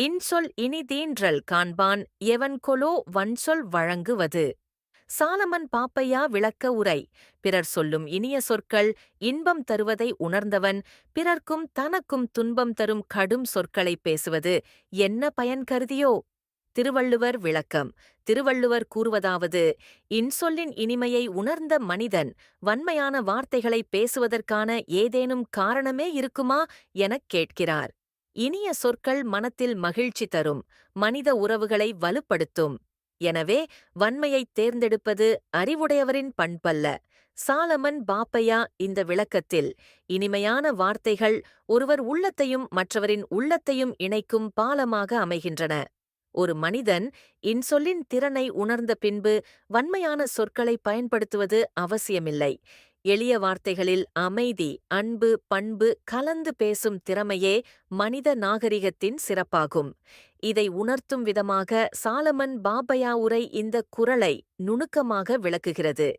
இன்சொல் இனிதீன்றல் காண்பான் எவன்கொலோ வன்சொல் வழங்குவது. சாலமன் பாப்பையா விளக்க உரை. பிறர் சொல்லும் இனிய சொற்கள் இன்பம் தருவதை உணர்ந்தவன் பிறர்க்கும் தனக்கும் துன்பம் தரும் கடும் சொற்களைப் பேசுவது என்ன பயன் கருதியோ? திருவள்ளுவர் விளக்கம். திருவள்ளுவர் கூறுவதாவது: இன்சொல்லின் இனிமையை உணர்ந்த மனிதன் வன்மையான வார்த்தைகளைப் பேசுவதற்கான ஏதேனும் காரணமே இருக்குமா எனக் கேட்கிறார். இனிய சொற்கள் மனத்தில் மகிழ்ச்சி தரும், மனித உறவுகளை வலுப்படுத்தும். எனவே வன்மையைத் தேர்ந்தெடுப்பது அறிவுடையவரின் பண்பல்ல. சாலமன் பாப்பையா இந்த விளக்கத்தில், இனிமையான வார்த்தைகள் ஒருவர் உள்ளத்தையும் மற்றவரின் உள்ளத்தையும் இணைக்கும் பாலமாக அமைகின்றன. ஒரு மனிதன் இன்சொல்லின் திறனை உணர்ந்த பின்பு வன்மையான சொற்களை பயன்படுத்துவது அவசியமில்லை. எளிய வார்த்தைகளில் அமைதி, அன்பு, பண்பு கலந்து பேசும் திறமையே மனித நாகரிகத்தின் சிறப்பாகும். இதை உணர்த்தும் விதமாக சாலமன் பாப்பையா உரை இந்த குறளை நுணுக்கமாக விளக்குகிறது.